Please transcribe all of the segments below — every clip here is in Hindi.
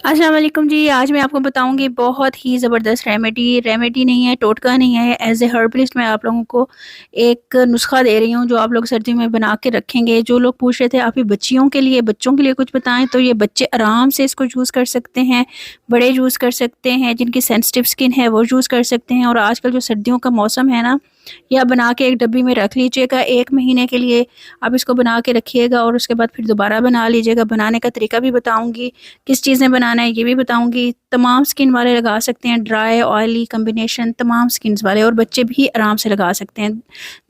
अस्सलाम वालेकुम जी। आज मैं आपको बताऊंगी बहुत ही ज़बरदस्त रेमेडी नहीं है, टोटका नहीं है। एज ए हर्बलिस्ट मैं आप लोगों को एक नुस्खा दे रही हूँ जो आप लोग सर्दियों में बना के रखेंगे। जो लोग पूछ रहे थे आप ये बच्चों के लिए कुछ बताएं, तो ये बच्चे आराम से इसको यूज़ कर सकते हैं, बड़े यूज़ कर सकते हैं, जिनकी सेंसिटिव स्किन है वो यूज़ कर सकते हैं। और आजकल जो सर्दियों का मौसम है ना, या बना के एक डब्बी में रख लीजिएगा, 1 महीने के लिए आप इसको बना के रखिएगा और उसके बाद फिर दोबारा बना लीजिएगा। बनाने का तरीका भी बताऊंगी, किस चीज़ में बनाना है ये भी बताऊंगी। तमाम स्किन वाले लगा सकते हैं, ड्राई ऑयली कम्बिनेशन, तमाम स्किन वाले और बच्चे भी आराम से लगा सकते हैं।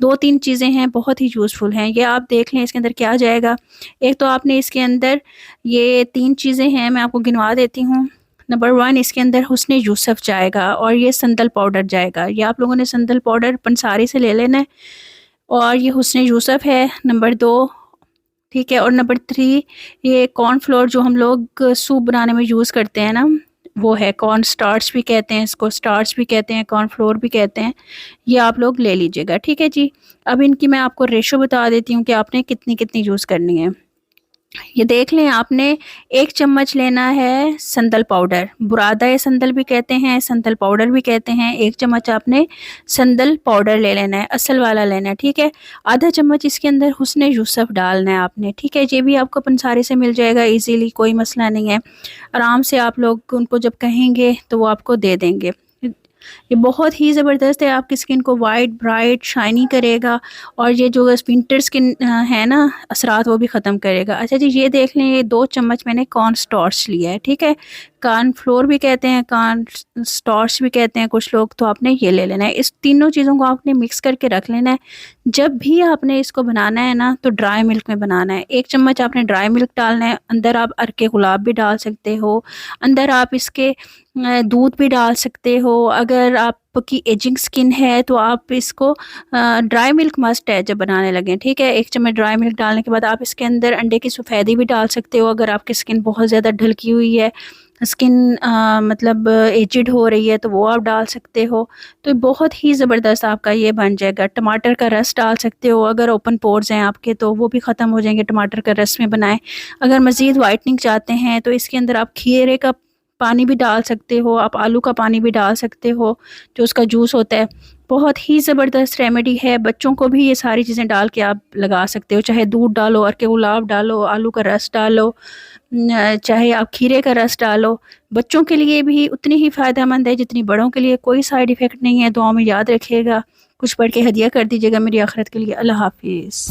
2-3 चीज़ें हैं, बहुत ही यूज़फुल हैं। ये आप देख लें इसके अंदर क्या जाएगा। एक तो आपने इसके अंदर ये 3 चीज़ें हैं, मैं आपको गिनवा देती हूँ। नंबर 1 इसके अंदर हुस्न यूसुफ जाएगा और ये संदल पाउडर जाएगा। ये आप लोगों ने संदल पाउडर पंसारी से ले लेना है और ये हुस्न यूसुफ है नंबर 2। ठीक है। और नंबर 3 ये कॉर्नफ्लोर जो हम लोग सूप बनाने में यूज़ करते हैं ना, वो है। कॉर्न स्टार्च भी कहते हैं इसको, स्टार्च भी कहते हैं, कॉर्नफ्लोर भी कहते हैं। ये आप लोग ले लीजिएगा, ठीक है जी। अब इनकी मैं आपको रेशो बता देती हूँ कि आपने कितनी कितनी यूज़ करनी है। ये देख लें, आपने 1 चम्मच लेना है संदल पाउडर, बुरादा या संदल भी कहते हैं, संदल पाउडर भी कहते हैं। 1 चम्मच आपने संदल पाउडर ले लेना है, असल वाला लेना है, ठीक है। आधा चम्मच इसके अंदर हुस्न यूसुफ डालना है आपने, ठीक है। ये भी आपको पंसारी से मिल जाएगा इजीली, कोई मसला नहीं है। आराम से आप लोग उनको जब कहेंगे तो वो आपको दे देंगे। ये बहुत ही ज़बरदस्त है, आपकी स्किन को वाइट ब्राइट शाइनी करेगा और ये जो विंटर स्किन है ना असरात, वो भी ख़त्म करेगा। अच्छा जी, ये देख लें, ये 2 चम्मच मैंने कॉर्न स्टार्च लिया है, ठीक है। कॉर्न फ्लोर भी कहते हैं, कॉर्न स्टार्च भी कहते हैं कुछ लोग, तो आपने ये ले लेना है। इस तीनों चीज़ों को आपने मिक्स करके रख लेना है। जब भी आपने इसको बनाना है ना, तो ड्राई मिल्क में बनाना है। 1 चम्मच आपने ड्राई मिल्क डालना है, अंदर आप अरके गुलाब भी डाल सकते हो, अंदर आप इसके दूध भी डाल सकते हो। अगर आपकी एजिंग स्किन है तो आप इसको ड्राई मिल्क मस्ट है जब बनाने लगे, ठीक है। 1 चम्मच ड्राई मिल्क डालने के बाद आप इसके अंदर अंडे की सफ़ेदी भी डाल सकते हो। अगर आपकी स्किन बहुत ज़्यादा ढलकी हुई है, स्किन मतलब एजिड हो रही है, तो वो आप डाल सकते हो। तो बहुत ही ज़बरदस्त आपका ये बन जाएगा। टमाटर का रस डाल सकते हो, अगर ओपन पोर्स हैं आपके तो वो भी ख़त्म हो जाएंगे, टमाटर का रस में बनाएं। अगर मज़ीद वाइटनिंग चाहते हैं तो इसके अंदर आप खीरे का पानी भी डाल सकते हो, आप आलू का पानी भी डाल सकते हो, जो उसका जूस होता है। बहुत ही ज़बरदस्त रेमेडी है, बच्चों को भी ये सारी चीज़ें डाल के आप लगा सकते हो। चाहे दूध डालो, अरके गुलाब डालो, आलू का रस डालो, चाहे आप खीरे का रस डालो। बच्चों के लिए भी उतनी ही फ़ायदेमंद है जितनी बड़ों के लिए। कोई साइड इफ़ेक्ट नहीं है। दुआ में याद रखिएगा, कुछ पढ़ के हदिया कर दीजिएगा मेरी आखिरत के लिए। अल्लाह हाफिज़।